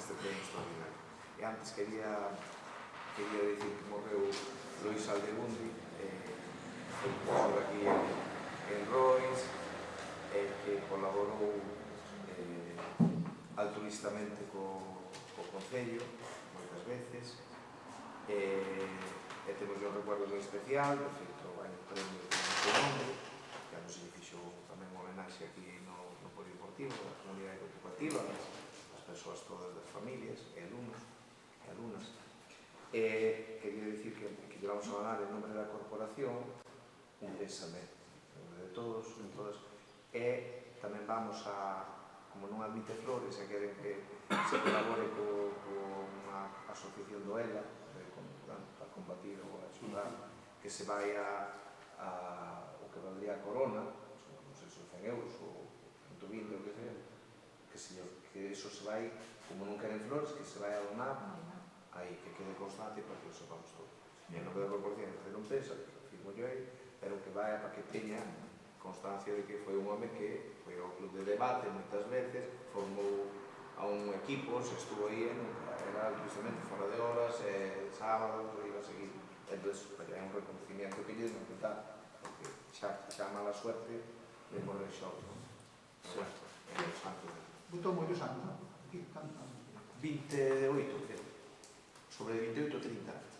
este pleno extraordinario. E antes quería dicir que morreu Luis Aldegundi, foi profesor aquí en Rois, que colaborou altruistamente co Concello moitas veces, e temos un recuerdo moi especial. De feito, hai un premio que nome, que a nos se fixo tamén un homenaxe aquí no polideportivo da comunidade educativa, as persoas todas das familias e alumnos e alumnas. Quería dicir que lle vamos a dar en nome da corporación un pésame en nome de todos e todas, e tamén vamos a, como non admite flores e queren que se colabore con a asociación do ELA para combatir ou axudar, que se vai o que valdría a corona, non sei se 100 euros ou 120 ou que sea, que eso se vai, como non queren flores, que se vai a donar aí, que quede constante para que o sepamos todos. E non queda proporción de facer un pesa, que firmo yo aí, pero que vai para que teña constancia de que foi un home que foi ao club de debate moitas veces, formou a un equipo, se estuvo aí, era precisamente fora de horas, sábados, iba a seguir. Entón, é un reconocimiento que lle non tentar, porque xa mala suerte de morrer xo. Suerte. Votou moitos anos, non? 28, creo. Sobre 28 ou 30 anos.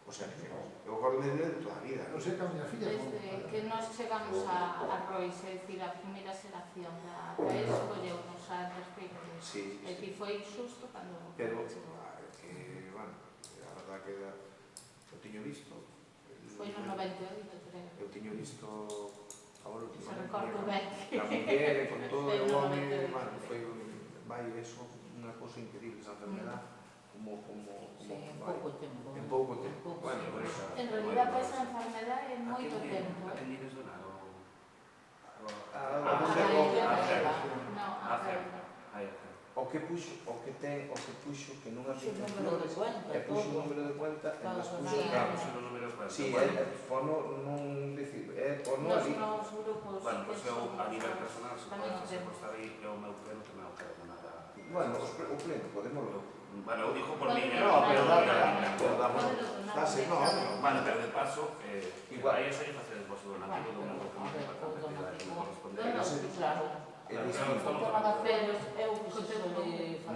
O sea, eu acordo de toda a vida. Non sei que a miña filla... Desde que nos chegamos a Rois, é dicir, a primeira xeración da escolleunos a respecto. E que foi xusto cando... Pero, que, bueno, a verdad que eu tiño visto... Foi no 98, creo. Eu tiño visto... Agora, se recordo ben. A muller, con todo o home, foi, vai, eso, unha cousa increíble, esa enfermedad, como en pouco tempo. En pouco tempo. En realidad, esa enfermedad é moito tempo. A quen dices donar? O que puxo que non acepta flores, e puxo o número de cuenta e nas puxo claro. Si, pono non dicir, pono ali. Bueno, pois eu a nivel personal, se postar aí, eu o meu pleno tamén o quero donar. Bueno, o pleno, podémoslo. Bueno, eu digo por mí, no, pero dase, no. Vale, pero de paso, igual aí xa lle facedes vos o donativo do meu Claro.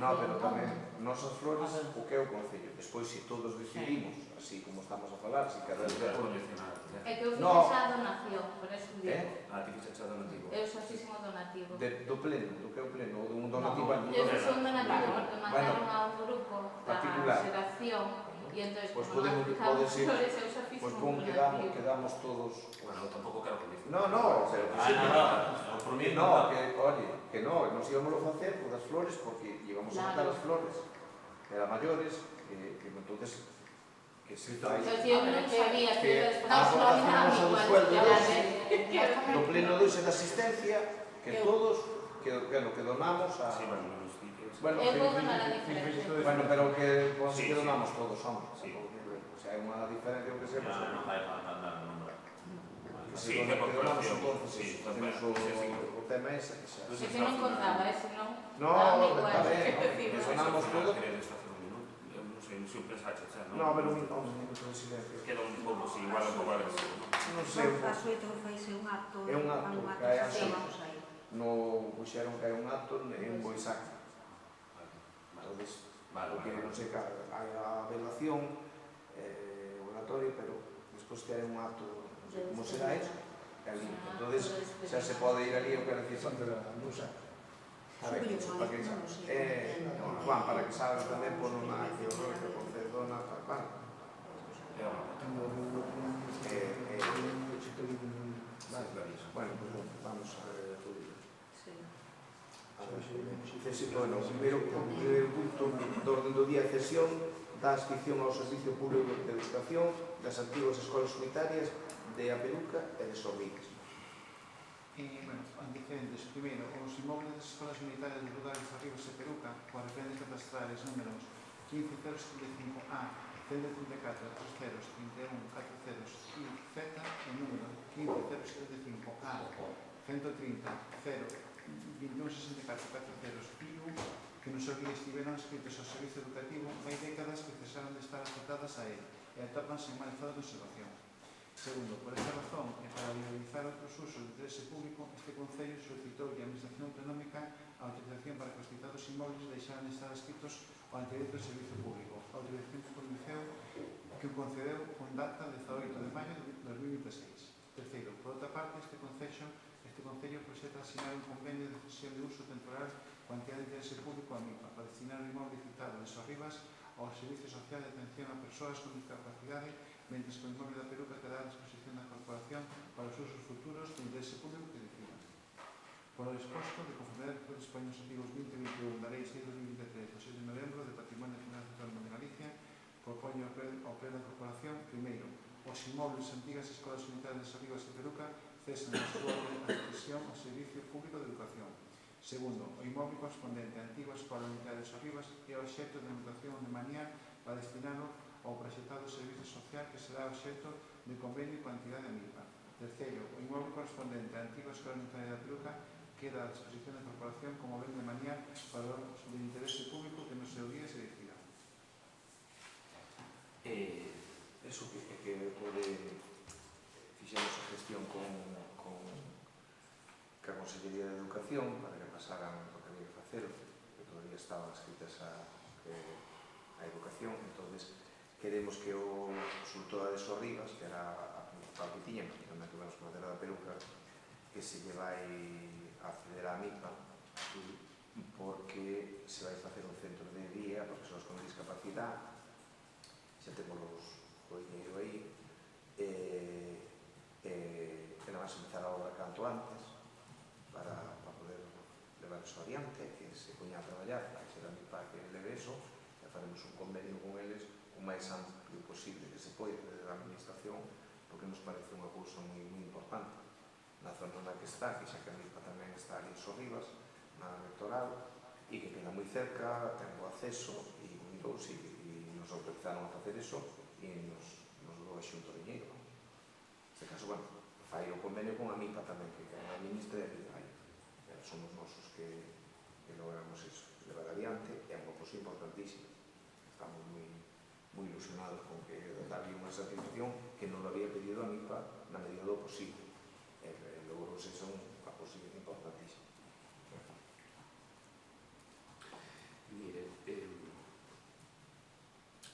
No, pero tamén nosas flores, o que é o Concello. Despois, se todos decidimos, así como estamos a falar, se cada vez é que eu fixe xa a donación, por eso digo. Ti fixe xa donativo. Eu xa fixen o donativo. Do pleno, do que é o pleno, ou dun donativo? Eu fixe un donativo porque mandaron a un grupo da xeración e entón, como non ficamos flores, eu xa fixen un donativo. Quedamos todos... Bueno, eu tampouco quero condicionar. No, pero... Por mí no, que no, nos íbamos a facer por das flores porque íbamos a matar as flores, que eran maiores, que entonces que se fai... Eu non sabía que agora facemos o sueldo do pleno 2 de asistencia, que todos, que donamos a... Sí, bueno, nos sitios... Eu vou donar a diferencia. Bueno, pero que donamos todos, hombre. O sea, hai unha diferencia, o que sei, non vai faltar o número. Sí, que por corazón. O tema é ese. É que non contaba, ese non? No, está ben, que sonamos todo. Queredes facer un minuto? Eu non sei, se o pensaxe xa, non? No, pero un minuto de silencio. Queda un pouco, si, igual o pouco a ver. Non sei. As 8 faise un acto. É un acto, que hai así. No puxeron que hai un acto en Boisac. Entonces, porque non sei, hai a velación, oratorio, pero despois que hai un acto, non sei como será eso, entonces xa se pode ir ali, eu quero dicir, a ver, para que Juan, para que sabes tamén por unha que horror que concedona, bueno, pues vamos a ver a tu vida. Bueno, o primeiro punto do orden do día é cesión da adscripción ao Servicio Público de Educación das antigas escolas unitarias de Apeduca e de Sorriques. Bueno, antecedentes. Primeiro, os inmobles das escolas unitarias de Rudal, Sorriques e Peruca, coas referencias cadastrales números 15035A, 134, 3 ceros, 31, 4 ceros, I, Z, e número 15075A, 130, 0, 2164, 4 ceros, I, que nos Muchos guías estiveron escritos ao servicio educativo hai décadas que cesaron de estar afectadas a él e atópanse en mal estado de conservación. Segundo, por esta razón, e para viabilizar outros usos de interese público, este Concello solicitou a Administración Autonómica a autorización para que os citados inmóviles deixaran de estar adscritos ao antegrito de servicio público. A autorización que concedeu con data 18 de maio de 2026. Terceiro, por outra parte, este Concello proxecta asinar un convenio de cesión de uso temporal coa entidade de interese público a MIPA para destinar o inmóvel citado de Sorribas ao Servicio Social de Atención a Persoas con Discapacidade, mentres que o inmóvel da Peruca quedará a disposición da Corporación para os usos futuros de interese público que decidan. Por lo exposto, de conformidade que dispoñen os artigos 20 e 21 da Lei 6/2023 do 6 de novembro de Patrimonio Nacional Autónomo de Galicia, propoño ao Pleno da Corporación, primeiro, os inmóveis antigas escolas unitarias de Sorribas e Peruca cesan a súa adhesión ao Servicio Público de Educación. Segundo, o inmóvel correspondente á antiga escola unitaria de Sorribas é obxecto de anotación de maniá para destinarlo ao proxectado servicio social que será obxecto de convenio coa entidade MIPA. Terceiro, o inmóvel correspondente á antiga escola unitaria da Peruca queda a disposición da Corporación como ben de maniá para os de interese público que no seu día se decida. Eso que fixemos a gestión con a Consellería de Educación para que pasaran o que había que facer, que todavía estaban escritas a educación. Entonces queremos que o Sultoa de Sorribas, que era a principal que tiña, porque tamén tuvemos que facer a da Peruca, que se lle vai a acceder á MIPA, porque se vai facer un centro de día para persoas con discapacidade. Xa temos o dinheiro aí, e nada máis empezar a obra canto antes para poder levar eso adiante, que se poña a traballar, para que será mi para que leve eso, e faremos un convenio con eles o máis amplio posible que se pode desde a administración, porque nos parece unha cousa moi importante na zona na que está, que xa que a MIPA tamén está ali en Sorribas, na electoral, e que queda moi cerca, ten o acceso, e nos autorizaron a facer eso, e nos dou a xunto o diñeiro. Neste caso, bueno, fai o convenio con a MIPA tamén, que é a ministra e a MIPA. Somos nosos que logramos eso, levar adiante, é unha cousa importantísima. Estamos moi ilusionados con que darle unha satisfacción que non lo había pedido a MIPA na medida do posible. Logros eso unha cousa importantísima. Mire,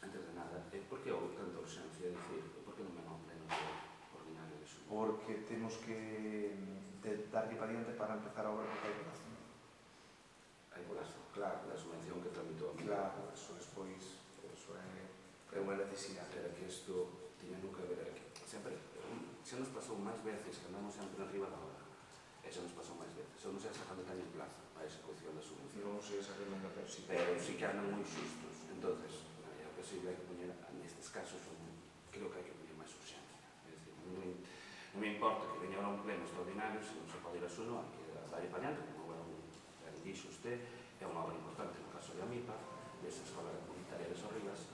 antes de nada, por que houve tanta urxencia de decir, por que non me nombren no ordinario de su? Porque temos que darlle para diante para empezar a obra porque hai plazo. Hai plazo, Claro, da subvención que tramitou a MIPA. claro, eso despois, eso é unha necesidade. Era que isto tiña nunca que ver aquí. Sempre, xa nos pasou máis veces que andamos sempre arriba da hora. E xa nos pasou máis veces. Eu non sei esa cando teñen plazo a execución da subvención. Non sei esa que non me persigue. Pero sí que andan moi xustos. Entonces, é posible que poñer, nestes casos, creo que hai que poñer máis urxencia. É dicir, non me importa que veña ahora un pleno extraordinario, se non se pode ir a su non, que vai para adiante, como dixo usted, é unha obra importante no caso de AMIPA, desa escola comunitaria de Sorribas,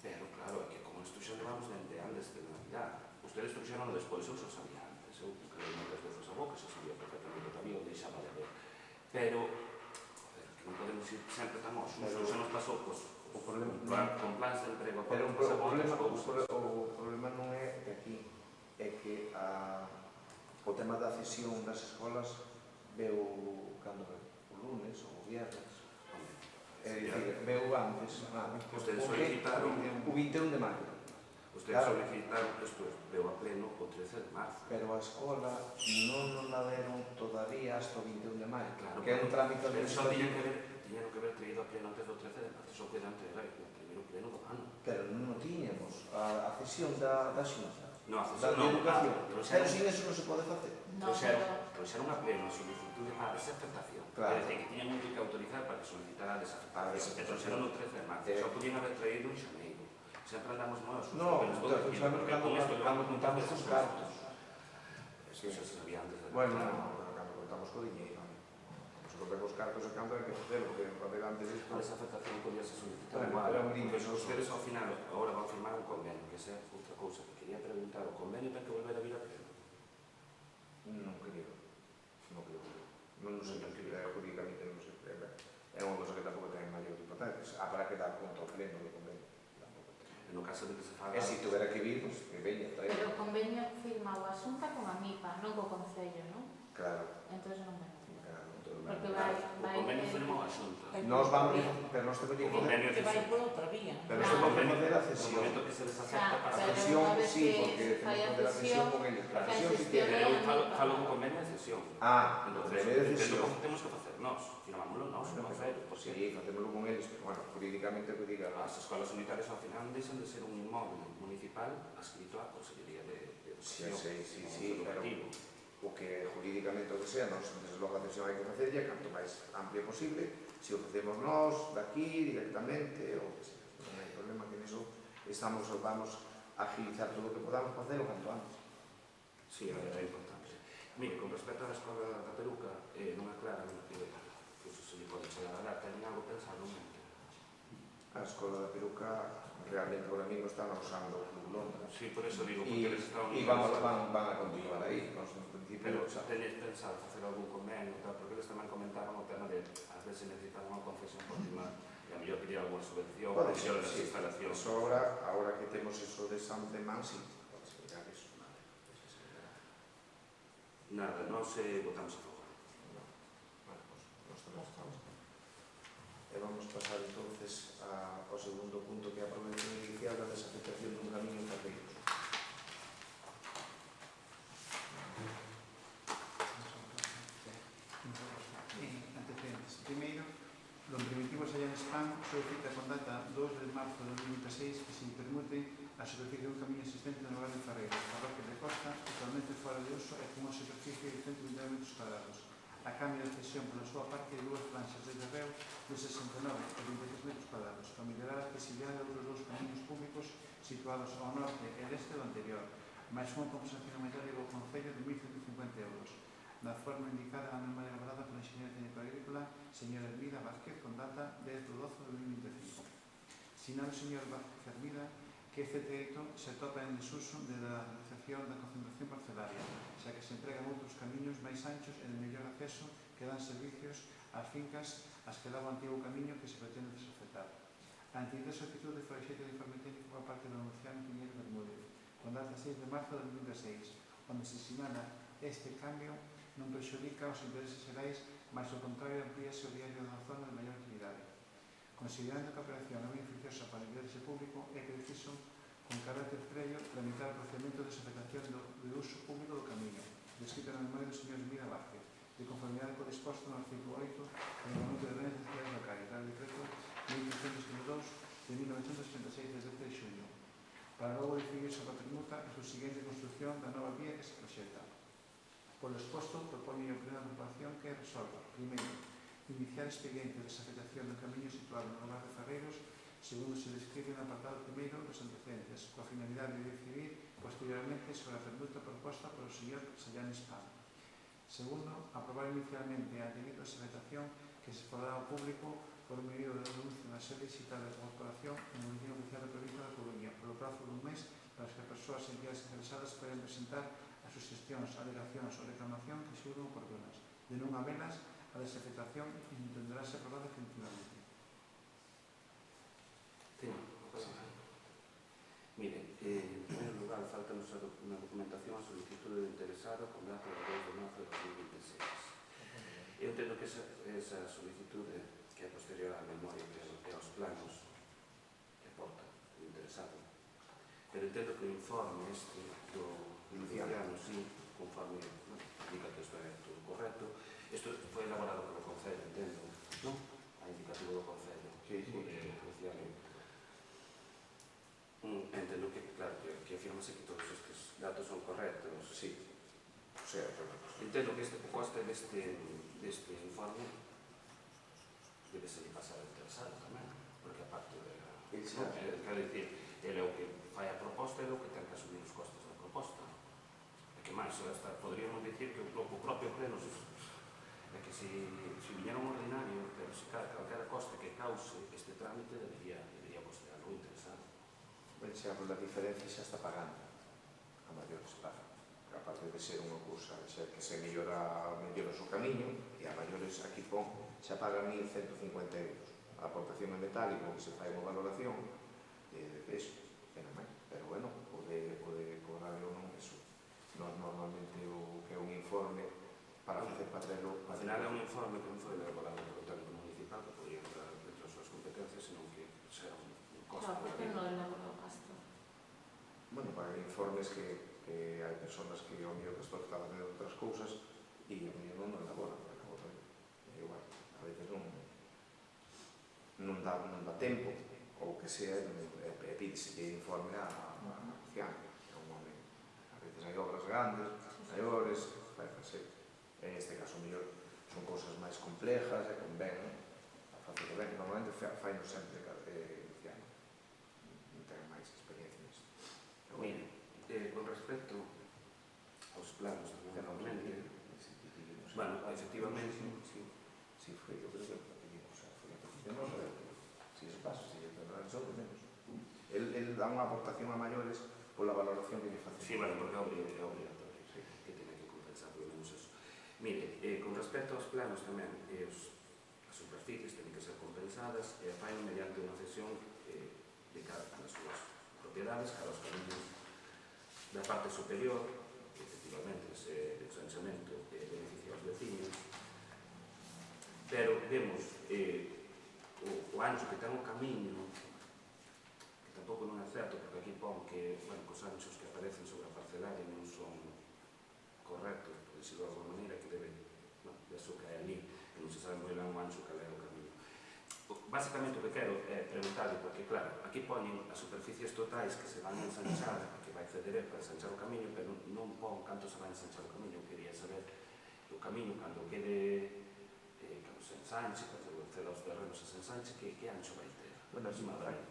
pero claro, é que como isto xa levamos dende antes de Navidad, ustedes trouxeron despois, eu xa sabía antes, eu que leí moitas veces a boca, xa sabía perfectamente que había, deixaba de haber, pero que non podemos ir sempre tan aos usos, xa nos pasou con plans de emprego, pero o problema non é que aquí, é que o tema da cesión das escolas veu cando o lunes ou o viernes, é dicir, veu antes, ustedes solicitaron o 21 de maio. Ustedes solicitaron que isto veu a pleno o 13 de marzo. Pero a escola non nos la deron todavía hasta o 21 de maio, Claro, que é un trámite administrativo. Tiñan que haber traído a pleno antes do 13 de marzo, só que antes era o primeiro pleno do ano. Pero non tiñamos a cesión da Xunta. Non, a Da cesión non. educación. Pero sin eso non se pode facer. No, pero... Trouxeron a pleno a solicitud de desaceptación. Claro. É dicir, que tiñan que autorizar para que solicitara a desaceptación. desaceptación. E trouxeron o 13 de marzo. Só podían haber traído en xaneiro. Sempre andamos nós. No, cando contamos os cartos. Eso xa se sabía antes. Bueno, cando contamos co diñeiro. Se contamos os cartos e cando hai que facelo, porque facer antes isto... A desaceptación podía se solicitar Bueno, igual. era un brinco. Porque ustedes ao final, agora van firmar un convenio, que esa é outra cousa que quería preguntar. O convenio ten que volver a vir a pleno? Non creo. Non sei, jurídicamente non sei. É unha que dar conta ao pleno do convenio. No caso de que se faga... E se tuvera que vir, pues, que veña, trae. Pero o convenio firma o Asunta con a MIPA, non co Concello, non? Claro, Entón non me claro. Porque vai... O convenio firmou a Xunta. Nos vamos, pero nos temos que O convenio Que vai por outra vía. pero nos temos que facer a No cesión. momento que se les acepta A para Pero cesión, unha vez sí, que porque se fai temos que a facer a cesión cesión, con ellos. La que cesión a si xestión tiene. Eu falo un convenio de cesión. Convenio de cesión. Entón, temos que facer nós, firmámoslo nós, o Concello, porque Sí, facémoslo con eles, pero bueno, jurídicamente o que diga. as escolas unitarias ao final deixan de ser un inmóvel municipal adscrito á Consellería de Sí, Educación. sí, pero o que jurídicamente o que sea, nos desde logo a cesión hai que facerlle canto máis amplia posible, se o facemos nós, daqui, directamente, ou que sea. Non hai problema que niso vamos a agilizar todo o que podamos facer o canto antes. Sí, é importante. Mire, con respecto á escola da Peruca, non é claro que se lle pode chegar a dar, ten algo pensado en mente. A escola da Peruca realmente ahora mismo están usando o Club Londra. Sí, por eso digo, porque eles estaban... van a continuar aí, nos en principio. Pero teñes pensado facer algún convenio, tal, porque eles tamén comentaban o tema de ás veces necesitan unha concesión por tema e a mellor pedir alguna subvención para mellor das instalacións. Eso ahora que temos eso de San Temán, sí, pode ser mirar eso. Nada, non se votamos a favor. Bueno, pues nos estamos a favor. E vamos pasar entonces ao segundo punto, que é a prohibición inicial da desafectación dun camiño en Carreiros. Antecedentes. Primeiro, don Primitivo Sallanes Pan solicita con data 2 de marzo de 2026 que se permute a superficie dun camiño existente no lugar de Ferreiro, parroquia de Costa, totalmente fora de uso e con unha superficie de 120 metros cuadrados. A cambio de cesión pola súa parte de dúas planxas de terreo de 69 e 23 metros cuadrados, para mellorar a accesibilidade de outros dous camiños públicos situados ao norte e leste do anterior, máis unha compensación monetaria do Concello de 1.150 euros, na forma indicada na norma elaborada pola Enxeñera Técnico Agrícola, señora Hermida Vázquez, con data 10 de 12 de 2025. Sinala o señor Vázquez Hermida que este teito se atopa en desuso de la realización da concentración parcelaria, xa que se entregan outros camiños máis anchos e de mellor acceso que dan servicios ás fincas as que daba o antigo camiño que se pretende desafectar. Ante esta solicitud de proxecto de informe técnico por parte do anunciante Piñeiro Bermúdez, con data 6 de marzo de 2016, onde se sinala este cambio non perxudica os intereses xerais, mas ao contrario amplíase o diario da zona de maior actividade. Considerando que a operación é beneficiosa para o interese público, é preciso, con carácter previo, tramitar o procedimento de desafectación de uso público do camiño, descrito na memoria do señor Hermida Vázquez, de conformidade co disposto no artículo 8 do Reglamento de Bens Sociais Locais, do decreto 1332 de 1936 de 12 de xullo, para logo decidir sobre a permuta e subsiguiente construcción da nova vía que se proxecta. Polo exposto, propoño a plena aprobación que resolva, primeiro, iniciar expediente de desafectación do camiño situado no lugar de Ferreiros, segundo se describe no apartado primeiro dos antecedentes, coa finalidade de decidir posteriormente sobre a permuta proposta polo señor Sallanes Pan. Segundo, aprobar inicialmente a debida desafectación que se exporá ao público por medio de anuncio na sede digital da corporación en o Boletín Oficial da Provincia da Coruña, polo prazo dun mes para que as persoas e entidades interesadas poden presentar as suxestións, alegacións ou reclamación que xurden oportunas. De non habelas, a desafectación entenderase aprobada definitivamente. Mire, en primeiro lugar, faltanos na documentación a solicitud do interesado con data de 2 de marzo de 2026. Eu entendo que esa solicitud que é posterior á memoria e aos planos que aporta o interesado, pero entendo que o informe este do Luciano, sí, conforme indica que isto é todo correcto, isto foi elaborado polo Concello, entendo, non? A indicativo do Concello. Sí, sí. Entendo que, claro, que afirmase que todos estes datos son correctos. Sí. O sea, entendo que este proposta deste informe debe ser pasar ao interesado tamén, porque aparte de... Quero dicir, ele é o que fai a proposta e é o que ten que asumir os costos da proposta. E que máis, poderíamos dicir que o propio pleno é que se viñera un ordinario, pero se calquera coste que cause este trámite debería costear o interesado. Xa, a diferencia xa está pagando a maiores paga. Aparte de ser unha cousa que se mellora o seu camiño, e a maiores aquí pon xa paga 1.150 euros. a aportación en metálico que se fai unha valoración de peso, era máis, pero bueno, pode cobrar ou non eso. Normalmente o que é un informe para facer patrelo... Al final é un informe que non foi elaborado polo técnico municipal, que podría entrar dentro das súas competencias, senón que será un costo. Claro, porque non elaborou o Castro. Bueno, para informes que hai personas que ao mellor que están facendo outras cousas e ao mellor non elaboran, é igual, a veces non dá tempo, ou que sea, pídese informe a anciano, é un home. A veces hai obras grandes, maiores, vai facer. En este caso, ao mellor, son cousas máis complejas e convén a facer ben. Normalmente fai no sempre anciano, non ten máis experiencia nisto. Mire, con respecto aos planos normalmente, bueno, efectivamente, si foi, eu creo que pedimos, foi a petición, non sei, si os pasos, si el realizou, menos. El dá unha aportación a maiores pola valoración que lle facemos. sí, bueno, porque é obligatorio, que tiene que compensar polo menos eso. Mire, con respecto aos planos tamén, as superficies teñen que ser compensadas e fai mediante unha cesión de cada das súas propiedades, cada os camiños da parte superior, que efectivamente ese ensanchamento beneficia aos vecinos, pero vemos o ancho que ten o camiño, que tampouco non é certo, porque aquí pon que, bueno, os anchos que aparecen sobre a parcelaria non son correctos, por decirlo de alguma maneira, que debe, bueno, eso que hai ali, que non se sabe moi ben o ancho que é o camiño. Básicamente o que quero é preguntarle, porque claro, aquí poñen as superficies totais que se van a ensanchar, que vai ceder para ensanchar o camiño, pero non pon canto se vai ensanchar o camiño. Eu quería saber o camiño, cando quede, cando se ensanche, cando ceda os terrenos e se ensanche, que ancho vai ter? Bueno,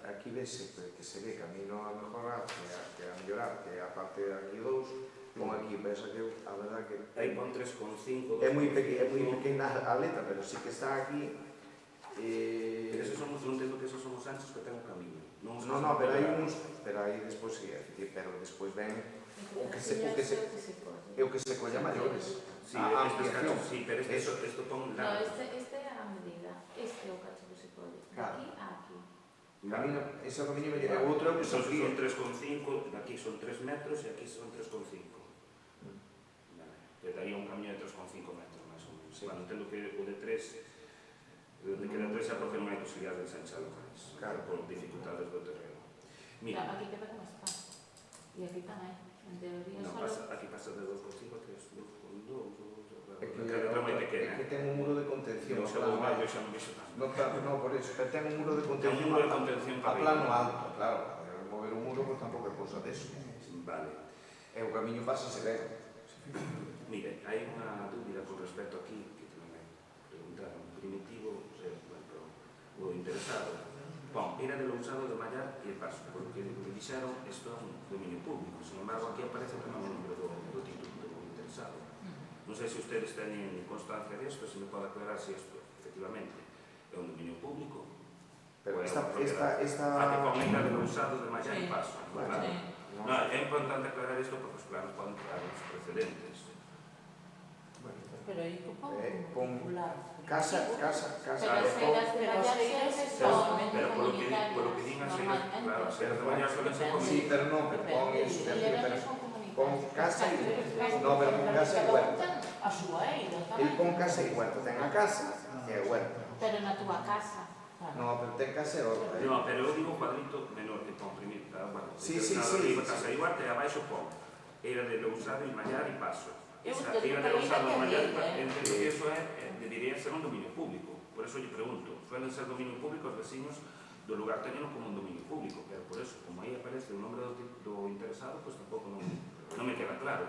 aquí vese que se ve camino a mejorar, que a mellorar, que a parte de aquí 2, pon aquí, pensa que a verdad que... Aí pon 3,5. É moi pequena a letra, pero sí que está aquí... Pero esos son, non entendo que esos son os anchos que ten o camiño. No, pero hai uns... Pero aí despois, sí, pero despois ven o que se colla maiores. Sí, estes cachos, sí, pero isto pon No, largos. este é a medida. Este é o cacho que se colle. De aquí a aquí. Ese camiño me llega. O outro é o que se Son fía. 3,5, aquí son 3 metros e aquí son 3,5. Pero daría un camiño de 3,5 metros, máis ou menos. Bueno, entendo que o de 3... Desde que de 3 xa porque non hai posibilidade de ensanchalo máis, por dificultades do terreno. Mira, aquí queda como está. E aquí tamén. En teoría, No, solo... aquí pasa de 2,5 a 3, 2,2, É que ten un muro de contención. Non se vou mal, eu xa non vexo tanto. No, por iso, pero ten un muro de Ten contención un muro de contención a para plano alto, claro. Mover un muro, pues tampouco é cousa deso. Vale. E o camiño pásase ben. Mire, hai unha dúbida con respecto aquí, que tamén me preguntaron, primitivo, bueno, o interesado. Bom, era de Lousado de Mallar e Paso, por lo que dixeron, isto é un dominio público. Sin embargo, aquí aparece tamén o número do título do interesado. Non sei se ustedes teñen constancia disto, se me pode aclarar se isto, efectivamente, é un dominio público. Pero esta... que pon era de Lousado de Mallar e Paso. No, é importante aclarar isto porque os planos poden crear uns precedentes. Pero aí que pon popular. casa... Pero as feiras de Mallar sempre son Pero polo que din así, claro, as feiras de Mallar suelen ser Sí, comunes. pero non, pero pon iso. Pon casa e... huerto. No, pero pon casa e huerto. A súa eira El tamén. pon casa e huerto. Ten a casa e o huerto. Pero na túa casa. No, pero ten casa e huerto. No, pero eu digo cuadrito menor que pon primeiro, bueno, Sí, casa e huerto e abaixo pon era de Lousado e Mallar e Paso. Eu Esa entendo era de que Lousado e aí Mallar, tamén, entendo que eso debería ser un dominio público. Por eso lle pregunto, suelen ser dominio público os vecinos do lugar teñeno como un dominio público, pero por eso, como aí aparece o nombre do interesado, pues tampouco non me queda claro.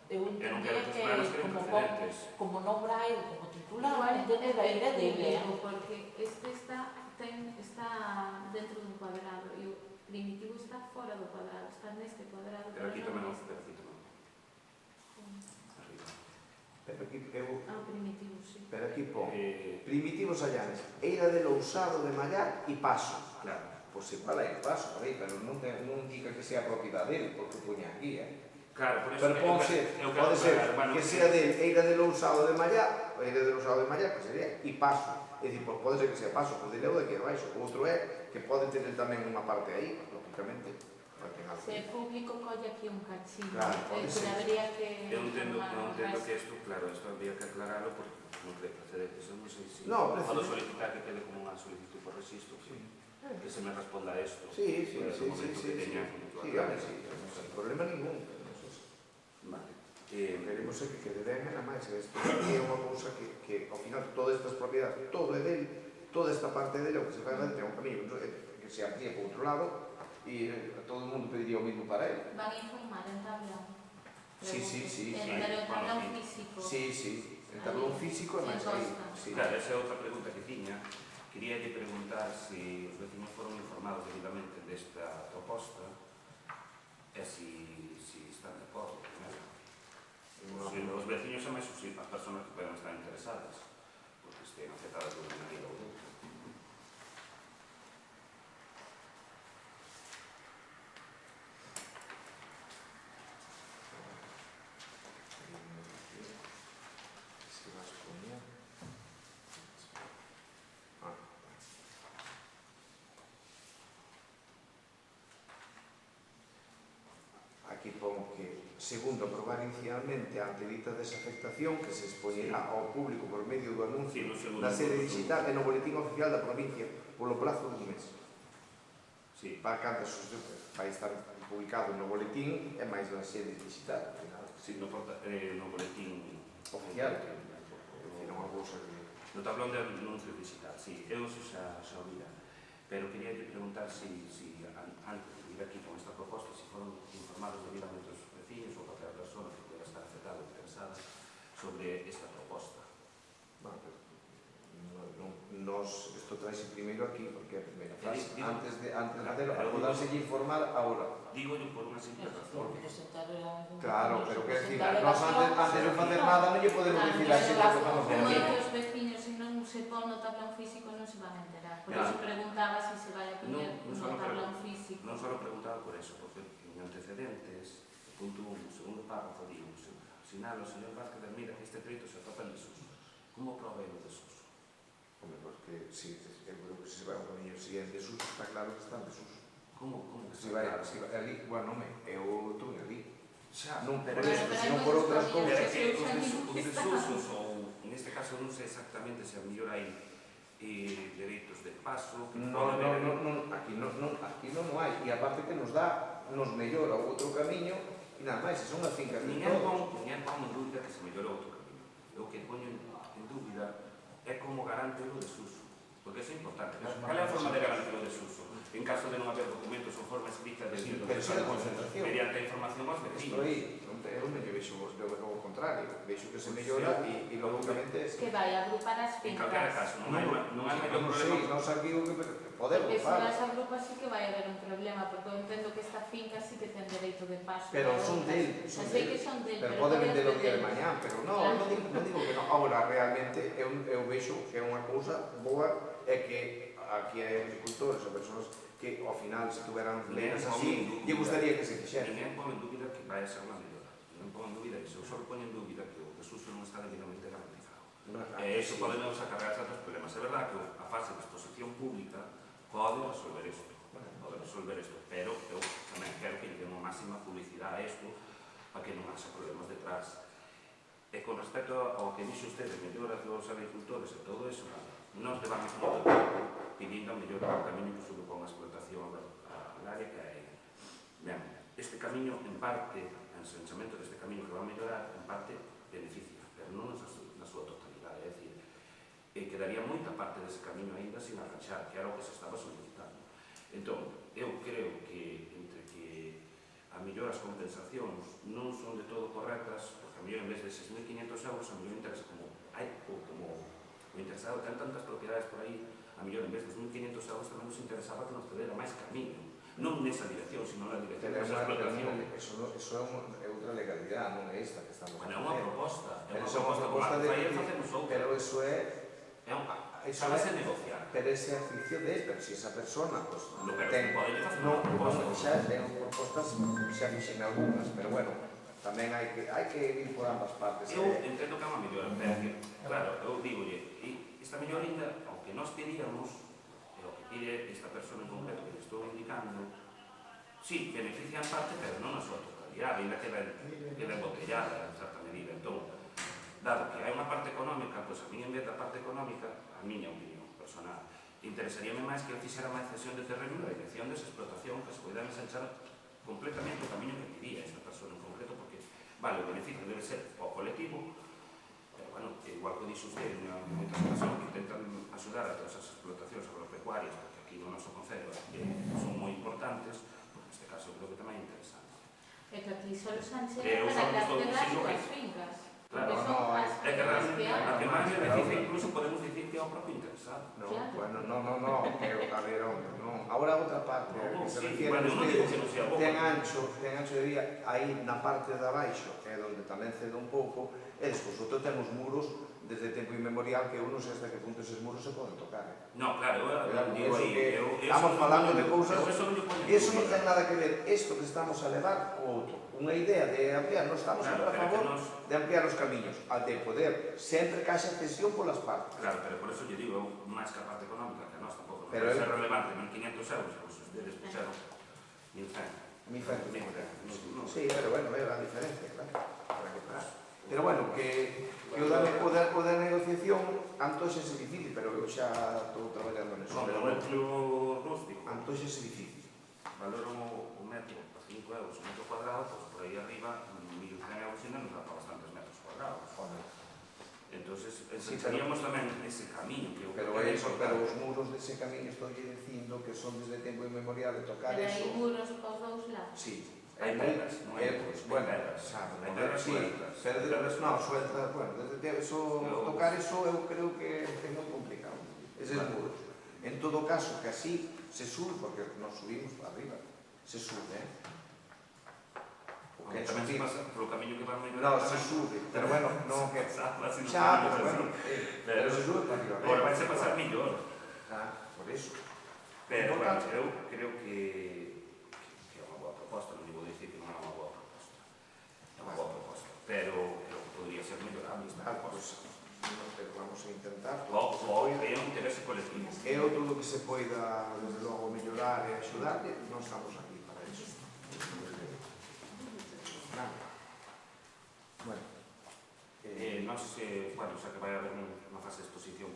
Eu non quero entendía que os que planos queden precedentes. como nombra a ele como titular, Igual entende da ira dele. porque este está dentro dun cuadrado e o primitivo está fora do cuadrado, está neste cuadrado. Pero aquí tamén non, neste. pero aquí tamén. Arriba. Pero aquí eu... Primitivo, sí. Pero aquí pon primitivos allanes, eira de Lousado de Mallar e Paso. Claro. Pois igual hai Paso, pero non indica que sea propiedade dele, porque poña aquí, Claro, por eso pero pode ser que sea de eira de Lousado de Mallar Eire de Rosado de Mallá, que sería e Paso. É dicir, pode ser que sea Paso, pode levo de aquí abaixo. O outro é que pode tener tamén unha parte aí, lógicamente. Se é público, colle aquí un cachillo. Claro, pode Pero ser. habría que... Eu entendo que isto, claro, isto habría que aclararlo porque non creo precedentes. Eu non sei se No, podo precedentes. solicitar que quede como unha solicitud por registro, que se me responda a esto. Sí, sí, por sí, ese sí, momento sí, que sí, teña sí, como tú sí, aclaras. sí, non hai problema ningún. Vale. Queremos é que quede ben, e máis, isto é unha cousa que ao final todas estas propiedades, todo é dele, toda esta parte dele, o que se fai é un camiño que se amplía por outro lado e a todo o mundo pediría o mismo para ele. Van a informar en tablón. Sí, sí, sí, sí. Pero en tablón Bueno, físico. Sí, sí, en tablón físico e máis aí. Sí. Claro, esa é outra pregunta que tiña. Quería preguntar se os veciños foron informados debidamente desta proposta e se están de acordo con ela. Os veciños e máis as persoas que poden estar interesadas porque estén afectadas por unha maneira ou outra. Se vas poñer... Aquí pon que, segundo, aprobar inicialmente a antedita desafectación que se expoñerá ao público por medio do anuncio na sede digital e no boletín oficial da provincia polo plazo dun mes. Sí. Para cando vai estar publicado no boletín e máis na sede digital. Sí, no boletín Oficial. Era unha cousa que... no tablón de anuncio digital, sí, eu xa oía, pero quería preguntar se antes de ir aquí con esta proposta, se foron informados debidamente os veciños ou calquera persona que pueda estar afectada ou interesada sobre esta proposta. Bueno, pero nos, isto traese primeiro aquí, porque é a primeira fase. Antes de hacerlo, a podárselle informar agora. Digo por unha simple razón. Claro, pero quer decir, nós antes de facer nada non lle podemos dicir a xente que estamos Como aquí. é que os veciños, se non se pon no tablón físico, non se van a enterar. Por iso preguntaba se se vai a poñer no tablón físico. Non só preguntaba por eso, porque en antecedentes, punto 1, segundo párrafo, digo, sinalo, señor Vázquez, mira que este treito se atopa en desuso. Como prove o desuso? Home, porque si se vai ao camiño siguiente desuso, está claro que está en desuso. Como que Se vai ali, bueno, eu estou ali. Xa, Non por pero isto, senón por outras pero cousas. é que os desusos, ou neste caso non sei exactamente se a mellor hai dereitos de paso, que Non, aquí non hai. E aparte que nos mellora o outro camiño, e nada máis, son as fincas de Ninguén todos. pon en dúbida que se mellore outro camiño. O que poño en dúbida é como garante o desuso, porque é importante. Cal é a forma de garantir o desuso? En caso de non haber documentos ou forma escrita de Pero xa de concentración. mediante a información aos Isto vecinos. aí, eu non lle vexo o contrario. Vexo que se mellora e lógicamente... Que vai a agrupar as En calquera fincas. caso, non hai maior Non sei, problema. non aquí o que podemos, Porque se claro. vas a agrupas sí que vai haber un problema, porque eu entendo que esta finca sí que ten dereito de paso. Pero son del, Xa sei que son del, pero pode vender o día de del. mañá, pero non digo que non. Agora, realmente, eu vexo que é unha cousa boa é que aquí hai agricultores ou persoas que ao final, se tuveran lenas así, lle gustaría que se fixera. Ninguén pon en dúbida que vai a ser unha mellora. Ninguén pon en dúbida que se eu só poño en dúbida que o desuso non está debidamente garantizado. E iso pode nos acarrear certos problemas. É verdad que a fase de exposición pública pode resolver isto, pero eu tamén quero que lle den unha máxima publicidade a isto para que non haxa problemas detrás. E con respecto ao que dixo usted de melloras dos agricultores e todo iso, nos levamos moito tempo pedindo a mellora do camiño que sube con a explotación al área que hai. Ben, este camiño, en parte, o ensanchamento deste camiño que va a mellorar, en parte, beneficia, pero non na súa totalidade. É dicir, quedaría moita parte dese camiño ainda sin arranxar, que era o que se estaba solicitando. Entón, eu creo que entre que a mellor as compensacións non son de todo correctas, porque a mellor en vez de 6.500 euros, a mellor interesa como o interesado ten tantas propiedades por aí, a mellor en vez de 2.500 euros tamén nos interesaba que nos cedera máis camiño, non nesa dirección, sino na dirección desa explotación. Eso é outra legalidade, non é esta que estamos a Bueno, é unha proposta, de... Pero eso é... Sábase negociar. Pero ese oficio de, pero si esa persona, pues, Pero se pode facer unha proposta. Xa ten propostas, xa fixen algunhas, pero bueno, tamén hai que ir por ambas partes. Eu entendo que é unha mellora, pero que, claro, eu digolle, esta mellorita, ao que nós pedíamos, e o que pide esta persona en concreto que lle estou indicando, sí, beneficia en parte, pero non a súa totalidade, ainda queda embotellada en certa medida. Entón, dado que hai unha parte económica, pois a mí, en vez da parte económica, a miña opinión personal, interesaríame máis que eu fixera máis cesión de terreno na dirección desa explotación, que se poida ensanchar completamente o camiño que pedía esta persona en concreto, porque, vale, o beneficio debe ser ao colectivo, pero, bueno, igual que dixo usted en moitas ocasións, que intentan axudar a todas as explotacións agropecuarias, porque aquí no noso concello son moi importantes, porque neste caso creo que tamén é interesante. É que aquí só Sánchez Eu para só que estou accedas dicindo as que- fincas. Claro, Porque son no, as É que fincas realmente, que hai. a que máis beneficia, incluso podemos dicir que é o propio interesado. No, Claro. bueno, no, a ver, hombre, non. Ahora outra parte, No, que se sí, refiere bueno, a eu non digo ustedes, que non sea bo. ten ancho de vía, aí na parte de abaixo, que é onde tamén cede un pouco, e despois outro ten os muros desde tempo inmemorial que eu non sei hasta que punto eses muros se poden tocar. No, claro, eu digo Eso aí, que eso estamos falando de non- cousas, eu eso non lle poño eso non dúbida. ten nada que ver isto que estamos a levar o outro. Unha idea de ampliar, non estamos Claro, sempre a pero que favor nos- de ampliar os camiños, a de poder sempre que haxa cesión polas partes. Claro, pero por eso lle digo, eu, máis que a parte económica, que a nós tampouco nos Pero vai eu- ser relevante, 1.500 euros, pois ustedes puxeron 1.100. Mi fe. 1.100. No, Sí, pero bueno, veo a diferencia, claro. Para que parar. Pero bueno, que o da negociación antóxese difícil, pero eu xa estou traballando neso. no, Pero o bueno, núcleo rústico, antóxese difícil. valoran o metro a 5 euros o metro cuadrado, pois por aí arriba, 1.100 euros ainda nos dá para bastantes metros cuadrados. Joder. Entonces, Sí, enseñaríamos tamén ese camiño que eu Pero creo que é eso, importante. pero os muros dese camiño estou dicindo que son desde tempo inmemorial de tocar Pero hai eso. muros pos dous lados. Sí. Hai pedras, non hai muros, bueno, hai pedras. sabe, Hai pedras sí, sueltas. pero Pedras no, sueltas, bueno, desde eso, Eu- tocar eso eu creo que é moi complicado, eses Vale. muros. En todo caso, que así se sube, porque nos subimos para arriba, se sube, O que Tamén se subir, pasa polo camiño que van no, se sube, pero bueno, no, que xa, pero bueno, pero se sube para arriba. Agora vai se pasar millón. Por eso. Pero, bueno, Importante. eu creo que é unha boa proposta, non digo dicir que non é unha boa proposta. É unha boa proposta, pero creo que podría ser mellorable esta proposta. Pero vamos a intentar. O é un interese colectivo. E o todo que se poida, desde logo, mellorar e axudar, non estamos aquí para iso. Bueno, Nós, bueno, xa que vai haber unha fase de exposición